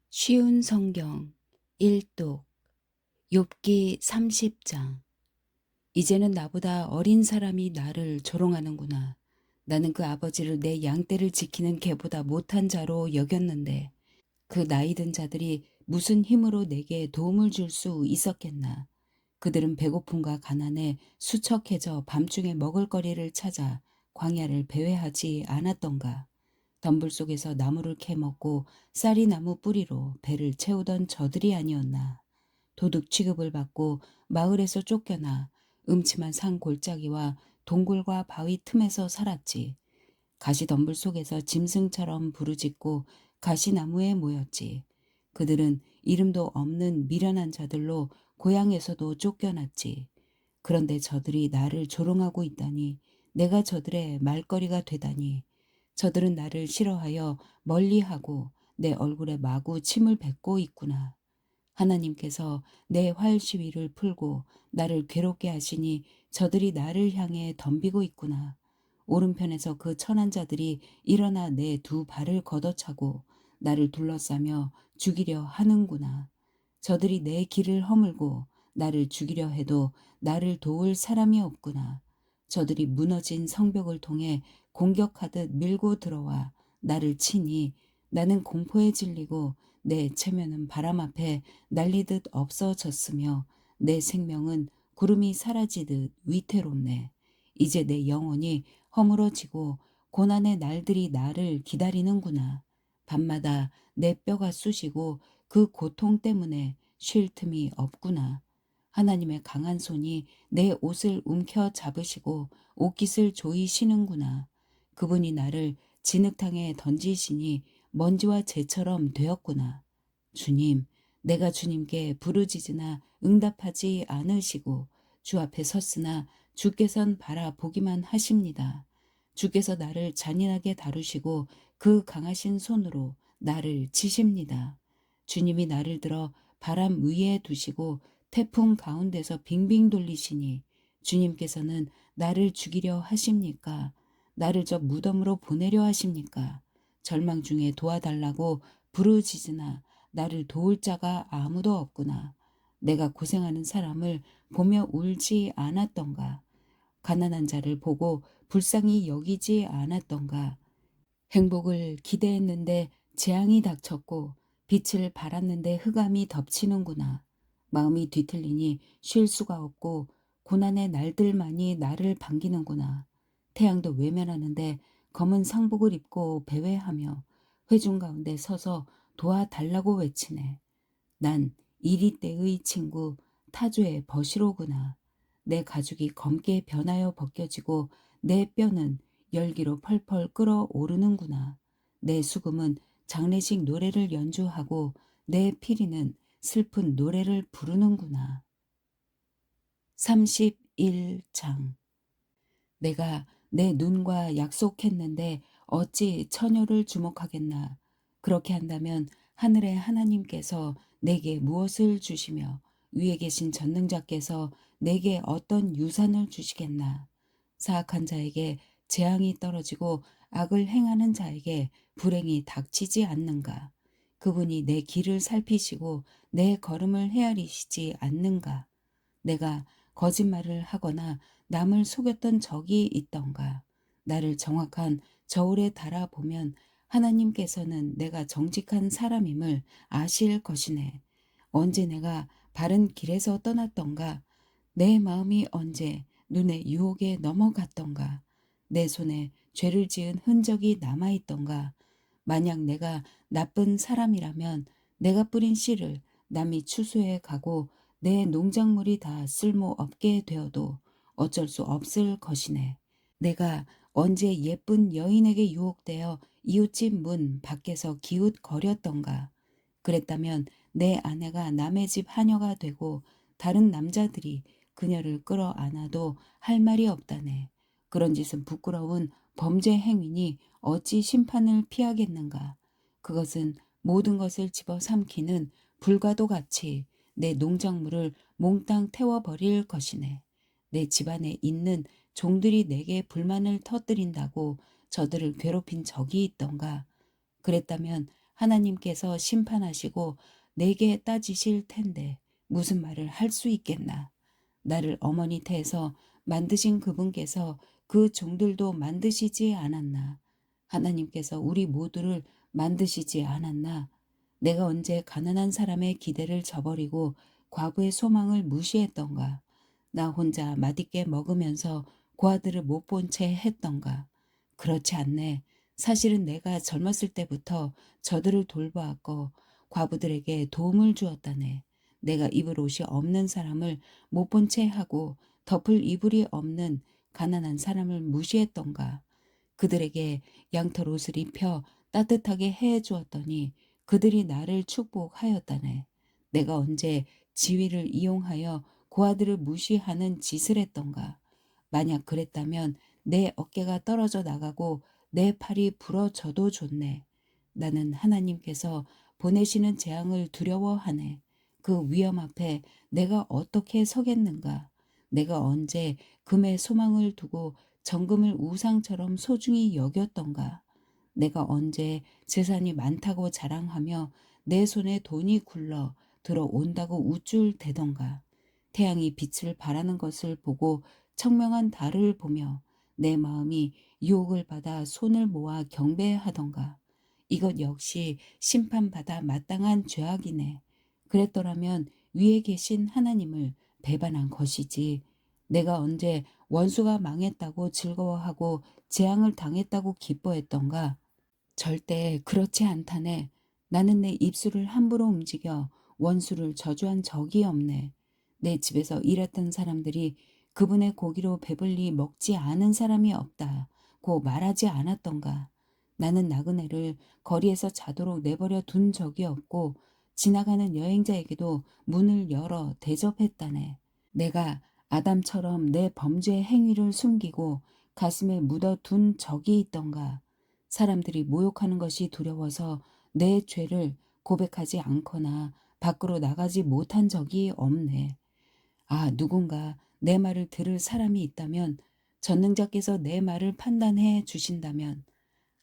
쉬운 성경 1독 욥기 30장. 이제는 나보다 어린 사람이 나를 조롱하는구나. 나는 그 아버지를 내 양떼를 지키는 개보다 못한 자로 여겼는데 그 나이든 자들이 무슨 힘으로 내게 도움을 줄 수 있었겠나. 그들은 배고픔과 가난에 수척해져 밤중에 먹을거리를 찾아 광야를 배회하지 않았던가. 덤불 속에서 나무를 캐먹고 쌀이 나무 뿌리로 배를 채우던 저들이 아니었나. 도둑 취급을 받고 마을에서 쫓겨나 음침한 산 골짜기와 동굴과 바위 틈에서 살았지. 가시덤불 속에서 짐승처럼 부르짖고 가시나무에 모였지. 그들은 이름도 없는 미련한 자들로 고향에서도 쫓겨났지. 그런데 저들이 나를 조롱하고 있다니, 내가 저들의 말거리가 되다니. 저들은 나를 싫어하여 멀리하고 내 얼굴에 마구 침을 뱉고 있구나. 하나님께서 내 활 시위를 풀고 나를 괴롭게 하시니 저들이 나를 향해 덤비고 있구나. 오른편에서 그 천한 자들이 일어나 내 두 발을 걷어차고 나를 둘러싸며 죽이려 하는구나. 저들이 내 길을 허물고 나를 죽이려 해도 나를 도울 사람이 없구나. 저들이 무너진 성벽을 통해 공격하듯 밀고 들어와 나를 치니 나는 공포에 질리고 내 체면은 바람 앞에 날리듯 없어졌으며 내 생명은 구름이 사라지듯 위태롭네. 이제 내 영혼이 허물어지고 고난의 날들이 나를 기다리는구나. 밤마다 내 뼈가 쑤시고 그 고통 때문에 쉴 틈이 없구나. 하나님의 강한 손이 내 옷을 움켜 잡으시고 옷깃을 조이시는구나. 그분이 나를 진흙탕에 던지시니 먼지와 재처럼 되었구나. 주님, 내가 주님께 부르짖으나 응답하지 않으시고 주 앞에 섰으나 주께선 바라보기만 하십니다. 주께서 나를 잔인하게 다루시고 그 강하신 손으로 나를 치십니다. 주님이 나를 들어 바람 위에 두시고 태풍 가운데서 빙빙 돌리시니 주님께서는 나를 죽이려 하십니까? 나를 저 무덤으로 보내려 하십니까? 절망 중에 도와달라고 부르짖으나 나를 도울 자가 아무도 없구나. 내가 고생하는 사람을 보며 울지 않았던가. 가난한 자를 보고 불쌍히 여기지 않았던가. 행복을 기대했는데 재앙이 닥쳤고 빛을 발았는데 흑암이 덮치는구나. 마음이 뒤틀리니 쉴 수가 없고 고난의 날들만이 나를 반기는구나. 태양도 외면하는데 검은 상복을 입고 배회하며 회중 가운데 서서 도와달라고 외치네. 난 이리 때의 친구 타조의 버시로구나. 내 가죽이 검게 변하여 벗겨지고 내 뼈는 열기로 펄펄 끓어오르는구나. 내 수금은 장례식 노래를 연주하고 내 피리는 슬픈 노래를 부르는구나. 31장. 내가 내 눈과 약속했는데 어찌 처녀를 주목하겠나. 그렇게 한다면 하늘의 하나님께서 내게 무엇을 주시며 위에 계신 전능자께서 내게 어떤 유산을 주시겠나. 사악한 자에게 재앙이 떨어지고 악을 행하는 자에게 불행이 닥치지 않는가. 그분이 내 길을 살피시고 내 걸음을 헤아리시지 않는가. 내가 거짓말을 하거나 남을 속였던 적이 있던가. 나를 정확한 저울에 달아보면 하나님께서는 내가 정직한 사람임을 아실 것이네. 언제 내가 바른 길에서 떠났던가. 내 마음이 언제 눈의 유혹에 넘어갔던가. 내 손에 죄를 지은 흔적이 남아있던가. 만약 내가 나쁜 사람이라면 내가 뿌린 씨를 남이 추수해 가고 내 농작물이 다 쓸모없게 되어도 어쩔 수 없을 것이네. 내가 언제 예쁜 여인에게 유혹되어 이웃집 문 밖에서 기웃거렸던가. 그랬다면 내 아내가 남의 집 하녀가 되고 다른 남자들이 그녀를 끌어안아도 할 말이 없다네. 그런 짓은 부끄러운 범죄 행위니 어찌 심판을 피하겠는가. 그것은 모든 것을 집어삼키는 불과도 같이 내 농작물을 몽땅 태워버릴 것이네. 내 집안에 있는 종들이 내게 불만을 터뜨린다고 저들을 괴롭힌 적이 있던가. 그랬다면 하나님께서 심판하시고 내게 따지실 텐데 무슨 말을 할 수 있겠나. 나를 어머니 태에서 만드신 그분께서 그 종들도 만드시지 않았나. 하나님께서 우리 모두를 만드시지 않았나. 내가 언제 가난한 사람의 기대를 저버리고 과부의 소망을 무시했던가. 나 혼자 맛있게 먹으면서 고아들을 못 본 채 했던가. 그렇지 않네. 사실은 내가 젊었을 때부터 저들을 돌보았고 과부들에게 도움을 주었다네. 내가 입을 옷이 없는 사람을 못 본 채 하고 덮을 이불이 없는 가난한 사람을 무시했던가. 그들에게 양털 옷을 입혀 따뜻하게 해 주었더니 그들이 나를 축복하였다네. 내가 언제 지위를 이용하여 고아들을 무시하는 짓을 했던가. 만약 그랬다면 내 어깨가 떨어져 나가고 내 팔이 부러져도 좋네. 나는 하나님께서 보내시는 재앙을 두려워하네. 그 위험 앞에 내가 어떻게 서겠는가. 내가 언제 금의 소망을 두고 정금을 우상처럼 소중히 여겼던가. 내가 언제 재산이 많다고 자랑하며 내 손에 돈이 굴러 들어온다고 우쭐대던가. 태양이 빛을 발하는 것을 보고 청명한 달을 보며 내 마음이 유혹을 받아 손을 모아 경배하던가. 이것 역시 심판받아 마땅한 죄악이네. 그랬더라면 위에 계신 하나님을 배반한 것이지. 내가 언제 원수가 망했다고 즐거워하고 재앙을 당했다고 기뻐했던가? 절대 그렇지 않다네. 나는 내 입술을 함부로 움직여 원수를 저주한 적이 없네. 내 집에서 일했던 사람들이 그분의 고기로 배불리 먹지 않은 사람이 없다고 말하지 않았던가. 나는 나그네를 거리에서 자도록 내버려 둔 적이 없고 지나가는 여행자에게도 문을 열어 대접했다네. 내가 아담처럼 내 범죄 행위를 숨기고 가슴에 묻어둔 적이 있던가. 사람들이 모욕하는 것이 두려워서 내 죄를 고백하지 않거나 밖으로 나가지 못한 적이 없네. 아, 누군가 내 말을 들을 사람이 있다면, 전능자께서 내 말을 판단해 주신다면,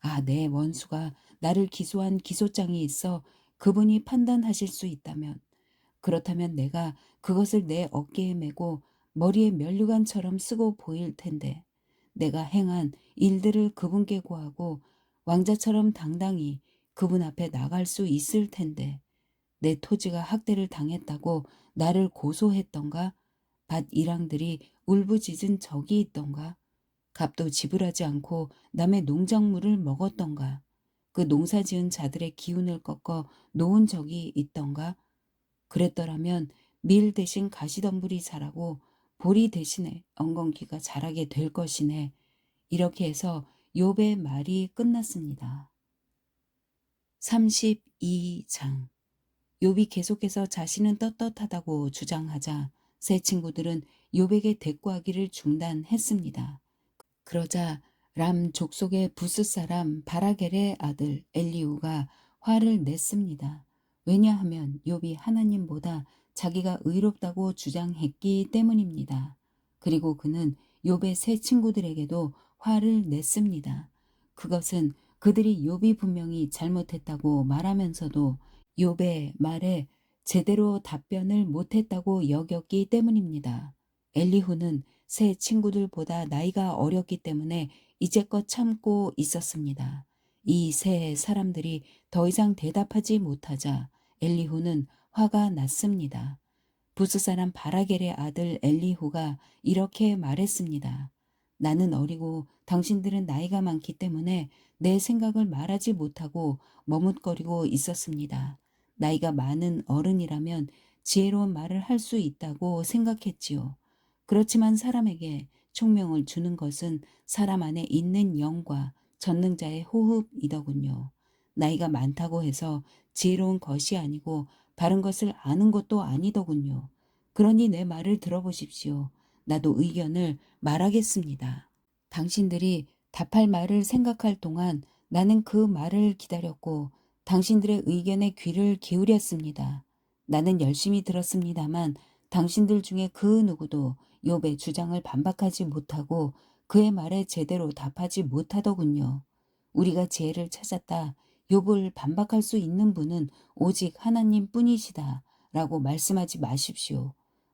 아, 내 원수가 나를 기소한 기소장이 있어 그분이 판단하실 수 있다면, 그렇다면 내가 그것을 내 어깨에 메고 머리에 면류관처럼 쓰고 보일 텐데, 내가 행한 일들을 그분께 고하고 왕자처럼 당당히 그분 앞에 나갈 수 있을 텐데, 내 토지가 학대를 당했다고 나를 고소했던가? 밭 일항들이 울부짖은 적이 있던가? 값도 지불하지 않고 남의 농작물을 먹었던가? 그 농사지은 자들의 기운을 꺾어 놓은 적이 있던가? 그랬더라면 밀 대신 가시덤불이 자라고 보리 대신에 엉겅퀴가 자라게 될 것이네. 이렇게 해서 욥의 말이 끝났습니다. 32장. 욥이 계속해서 자신은 떳떳하다고 주장하자 세 친구들은 욥에게 대꾸하기를 중단했습니다. 그러자 람 족속의 부스 사람 바라겔의 아들 엘리후가 화를 냈습니다. 왜냐하면 욥이 하나님보다 자기가 의롭다고 주장했기 때문입니다. 그리고 그는 욥의 세 친구들에게도 화를 냈습니다. 그것은 그들이 욥이 분명히 잘못했다고 말하면서도 욥의 말에 제대로 답변을 못했다고 여겼기 때문입니다. 엘리후는 새 친구들보다 나이가 어렸기 때문에 이제껏 참고 있었습니다. 이 세 사람들이 더 이상 대답하지 못하자 엘리후는 화가 났습니다. 부스 사람 바라겔의 아들 엘리후가 이렇게 말했습니다. 나는 어리고 당신들은 나이가 많기 때문에 내 생각을 말하지 못하고 머뭇거리고 있었습니다. 나이가 많은 어른이라면 지혜로운 말을 할 수 있다고 생각했지요. 그렇지만 사람에게 총명을 주는 것은 사람 안에 있는 영과 전능자의 호흡이더군요. 나이가 많다고 해서 지혜로운 것이 아니고 바른 것을 아는 것도 아니더군요. 그러니 내 말을 들어보십시오. 나도 의견을 말하겠습니다. 당신들이 답할 말을 생각할 동안 나는 그 말을 기다렸고 당신들의 의견에 귀를 기울였습니다. 나는 열심히 들었습니다만 당신들 중에 그 누구도 욥의 주장을 반박하지 못하고 그의 말에 제대로 답하지 못하더군요. 우리가 지혜를 찾았다. 욥을 반박할 수 있는 분은 오직 하나님뿐이시다라고 말씀하지 마십시오.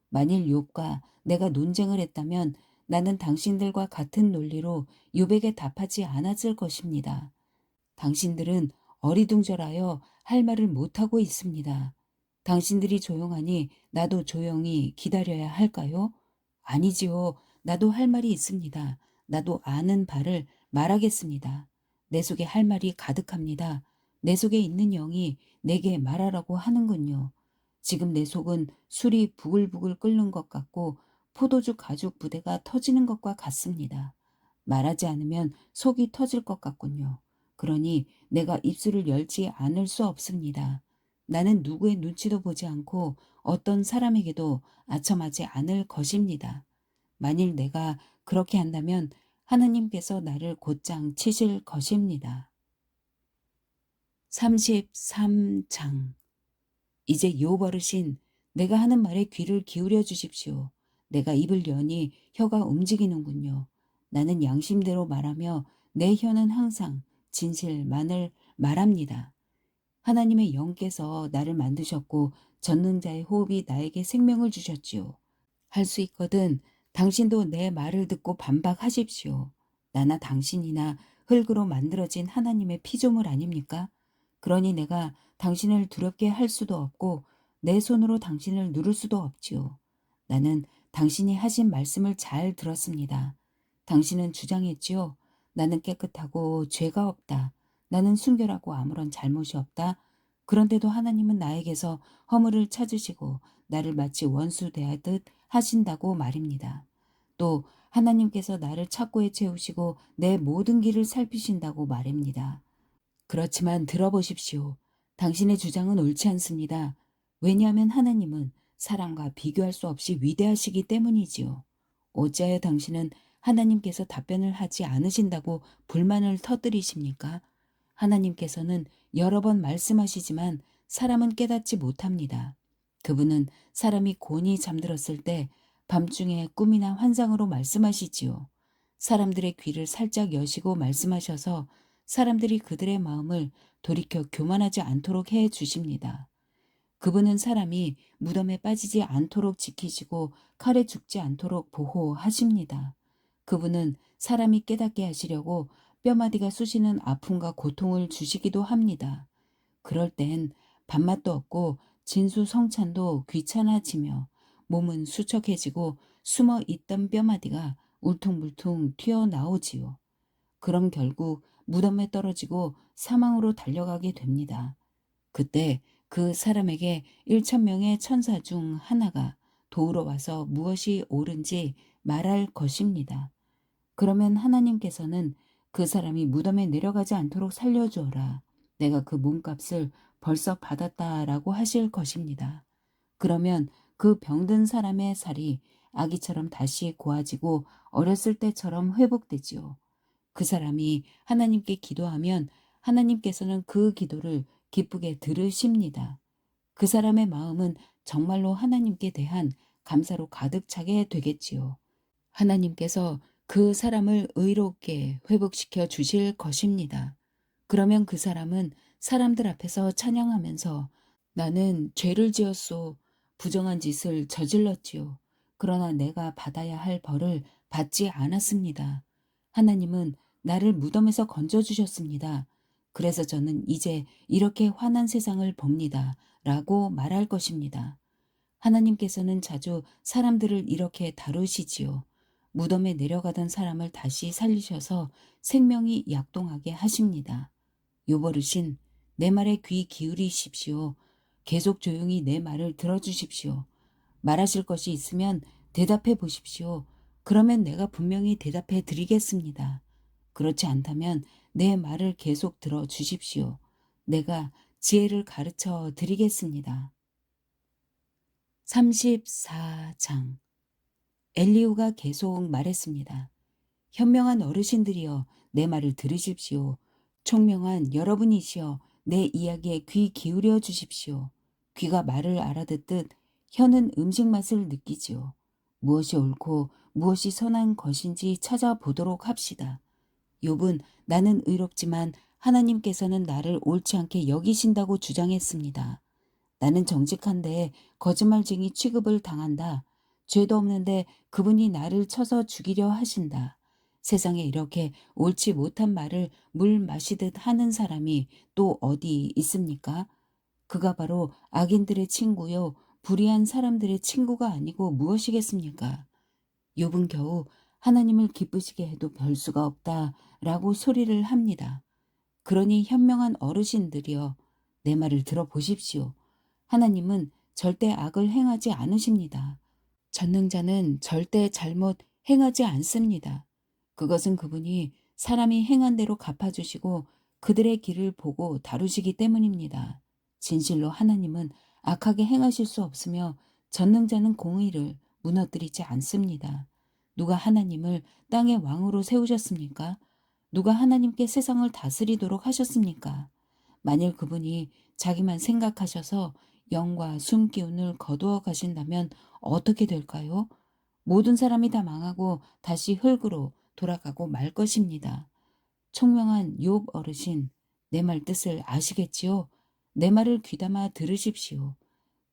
만일 욥과 내가 논쟁을 했다면 나는 당신들과 같은 논리로 욥에게 답하지 않았을 것입니다. 당신들은 어리둥절하여 할 말을 못하고 있습니다. 당신들이 조용하니 나도 조용히 기다려야 할까요? 아니지요. 나도 할 말이 있습니다. 나도 아는 바를 말하겠습니다. 내 속에 할 말이 가득합니다. 내 속에 있는 영이 내게 말하라고 하는군요. 지금 내 속은 술이 부글부글 끓는 것 같고 포도주 가죽 부대가 터지는 것과 같습니다. 말하지 않으면 속이 터질 것 같군요. 그러니 내가 입술을 열지 않을 수 없습니다. 나는 누구의 눈치도 보지 않고 어떤 사람에게도 아첨하지 않을 것입니다. 만일 내가 그렇게 한다면 하나님께서 나를 곧장 치실 것입니다. 33장. 이제 욥 어르신, 내가 하는 말에 귀를 기울여 주십시오. 내가 입을 여니 혀가 움직이는군요. 나는 양심대로 말하며 내 혀는 항상 진실만을 말합니다. 하나님의 영께서 나를 만드셨고 전능자의 호흡이 나에게 생명을 주셨지요. 할 수 있거든 당신도 내 말을 듣고 반박하십시오. 나나 당신이나 흙으로 만들어진 하나님의 피조물 아닙니까? 그러니 내가 당신을 두렵게 할 수도 없고 내 손으로 당신을 누를 수도 없지요. 나는 당신이 하신 말씀을 잘 들었습니다. 당신은 주장했지요. 나는 깨끗하고 죄가 없다. 나는 순결하고 아무런 잘못이 없다. 그런데도 하나님은 나에게서 허물을 찾으시고 나를 마치 원수 대하듯 하신다고 말입니다. 또 하나님께서 나를 착고에 채우시고 내 모든 길을 살피신다고 말입니다. 그렇지만 들어보십시오. 당신의 주장은 옳지 않습니다. 왜냐하면 하나님은 사람과 비교할 수 없이 위대하시기 때문이지요. 어찌하여 당신은 하나님께서 답변을 하지 않으신다고 불만을 터뜨리십니까? 하나님께서는 여러 번 말씀하시지만 사람은 깨닫지 못합니다. 그분은 사람이 곤히 잠들었을 때 밤중에 꿈이나 환상으로 말씀하시지요. 사람들의 귀를 살짝 여시고 말씀하셔서 사람들이 그들의 마음을 돌이켜 교만하지 않도록 해 주십니다. 그분은 사람이 무덤에 빠지지 않도록 지키시고 칼에 죽지 않도록 보호하십니다. 그분은 사람이 깨닫게 하시려고 뼈마디가 쑤시는 아픔과 고통을 주시기도 합니다. 그럴 땐 밥맛도 없고 진수성찬도 귀찮아지며 몸은 수척해지고 숨어 있던 뼈마디가 울퉁불퉁 튀어나오지요. 그럼 결국 무덤에 떨어지고 사망으로 달려가게 됩니다. 그때 그 사람에게 1,000명의 천사 중 하나가 도우러 와서 무엇이 옳은지 말할 것입니다. 그러면 하나님께서는 그 사람이 무덤에 내려가지 않도록 살려주어라. 내가 그 몸값을 벌써 받았다라고 하실 것입니다. 그러면 그 병든 사람의 살이 아기처럼 다시 고아지고 어렸을 때처럼 회복되지요. 그 사람이 하나님께 기도하면 하나님께서는 그 기도를 기쁘게 들으십니다. 그 사람의 마음은 정말로 하나님께 대한 감사로 가득 차게 되겠지요. 하나님께서 그 사람을 의롭게 회복시켜 주실 것입니다. 그러면 그 사람은 사람들 앞에서 찬양하면서 나는 죄를 지었소. 부정한 짓을 저질렀지요. 그러나 내가 받아야 할 벌을 받지 않았습니다. 하나님은 나를 무덤에서 건져주셨습니다. 그래서 저는 이제 이렇게 환한 세상을 봅니다. 라고 말할 것입니다. 하나님께서는 자주 사람들을 이렇게 다루시지요. 무덤에 내려가던 사람을 다시 살리셔서 생명이 약동하게 하십니다. 요버르신, 내 말에 귀 기울이십시오. 계속 조용히 내 말을 들어주십시오. 말하실 것이 있으면 대답해 보십시오. 그러면 내가 분명히 대답해 드리겠습니다. 그렇지 않다면 내 말을 계속 들어주십시오. 내가 지혜를 가르쳐 드리겠습니다. 34장. 엘리후가 계속 말했습니다. 현명한 어르신들이여 내 말을 들으십시오. 총명한 여러분이시여 내 이야기에 귀 기울여 주십시오. 귀가 말을 알아듣듯 혀는 음식 맛을 느끼지요. 무엇이 옳고 무엇이 선한 것인지 찾아보도록 합시다. 욥은 나는 의롭지만 하나님께서는 나를 옳지 않게 여기신다고 주장했습니다. 나는 정직한데 거짓말쟁이 취급을 당한다. 죄도 없는데 그분이 나를 쳐서 죽이려 하신다. 세상에 이렇게 옳지 못한 말을 물 마시듯 하는 사람이 또 어디 있습니까? 그가 바로 악인들의 친구요, 불의한 사람들의 친구가 아니고 무엇이겠습니까? 욥은 겨우 하나님을 기쁘시게 해도 별 수가 없다라고 소리를 합니다. 그러니 현명한 어르신들이여, 내 말을 들어보십시오. 하나님은 절대 악을 행하지 않으십니다. 전능자는 절대 잘못 행하지 않습니다. 그것은 그분이 사람이 행한 대로 갚아주시고 그들의 길을 보고 다루시기 때문입니다. 진실로 하나님은 악하게 행하실 수 없으며 전능자는 공의를 무너뜨리지 않습니다. 누가 하나님을 땅의 왕으로 세우셨습니까? 누가 하나님께 세상을 다스리도록 하셨습니까? 만일 그분이 자기만 생각하셔서 영과 숨기운을 거두어 가신다면 어떻게 될까요? 모든 사람이 다 망하고 다시 흙으로 돌아가고 말 것입니다. 총명한 욥 어르신, 내 말 뜻을 아시겠지요? 내 말을 귀담아 들으십시오.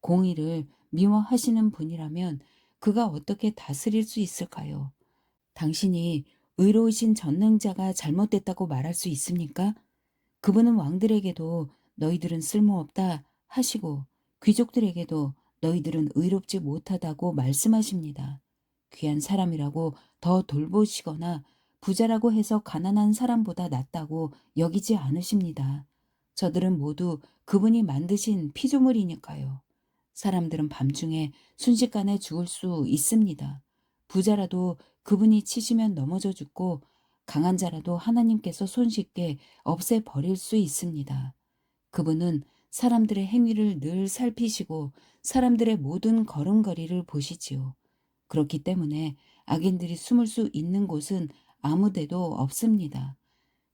공의를 미워하시는 분이라면 그가 어떻게 다스릴 수 있을까요? 당신이 의로우신 전능자가 잘못됐다고 말할 수 있습니까? 그분은 왕들에게도 너희들은 쓸모없다 하시고 귀족들에게도 너희들은 의롭지 못하다고 말씀하십니다. 귀한 사람이라고 더 돌보시거나 부자라고 해서 가난한 사람보다 낫다고 여기지 않으십니다. 저들은 모두 그분이 만드신 피조물이니까요. 사람들은 밤중에 순식간에 죽을 수 있습니다. 부자라도 그분이 치시면 넘어져 죽고 강한 자라도 하나님께서 손쉽게 없애버릴 수 있습니다. 그분은 사람들의 행위를 늘 살피시고 사람들의 모든 걸음걸이를 보시지요. 그렇기 때문에 악인들이 숨을 수 있는 곳은 아무 데도 없습니다.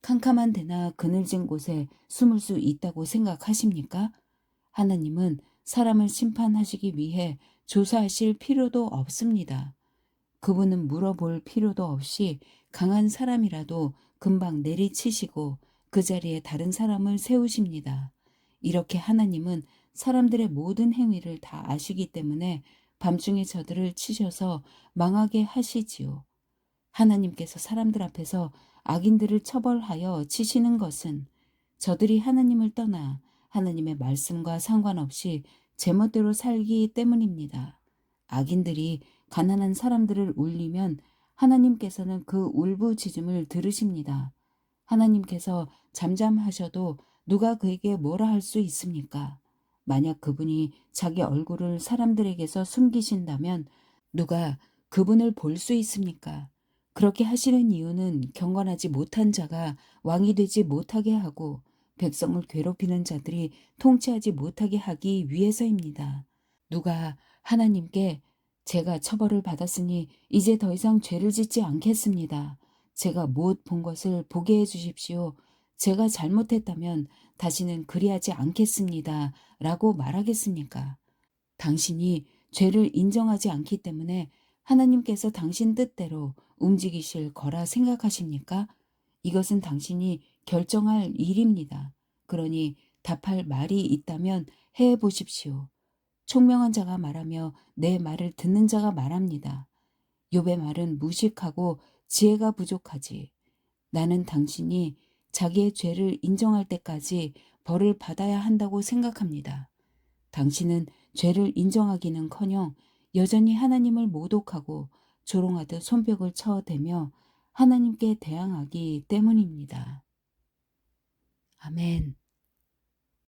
캄캄한 데나 그늘진 곳에 숨을 수 있다고 생각하십니까? 하나님은 사람을 심판하시기 위해 조사하실 필요도 없습니다. 그분은 물어볼 필요도 없이 강한 사람이라도 금방 내리치시고 그 자리에 다른 사람을 세우십니다. 이렇게 하나님은 사람들의 모든 행위를 다 아시기 때문에 밤중에 저들을 치셔서 망하게 하시지요. 하나님께서 사람들 앞에서 악인들을 처벌하여 치시는 것은 저들이 하나님을 떠나 하나님의 말씀과 상관없이 제멋대로 살기 때문입니다. 악인들이 가난한 사람들을 울리면 하나님께서는 그 울부짖음을 들으십니다. 하나님께서 잠잠하셔도 누가 그에게 뭐라 할 수 있습니까? 만약 그분이 자기 얼굴을 사람들에게서 숨기신다면 누가 그분을 볼 수 있습니까? 그렇게 하시는 이유는 경건하지 못한 자가 왕이 되지 못하게 하고 백성을 괴롭히는 자들이 통치하지 못하게 하기 위해서입니다. 누가 하나님께 제가 처벌을 받았으니 이제 더 이상 죄를 짓지 않겠습니다. 제가 못 본 것을 보게 해 주십시오. 제가 잘못했다면 다시는 그리하지 않겠습니다. 라고 말하겠습니까? 당신이 죄를 인정하지 않기 때문에 하나님께서 당신 뜻대로 움직이실 거라 생각하십니까? 이것은 당신이 결정할 일입니다. 그러니 답할 말이 있다면 해 보십시오. 총명한 자가 말하며 내 말을 듣는 자가 말합니다. 욥의 말은 무식하고 지혜가 부족하지. 나는 당신이 자기의 죄를 인정할 때까지 벌을 받아야 한다고 생각합니다. 당신은 죄를 인정하기는커녕 여전히 하나님을 모독하고 조롱하듯 손뼉을 쳐대며 하나님께 대항하기 때문입니다. 아멘.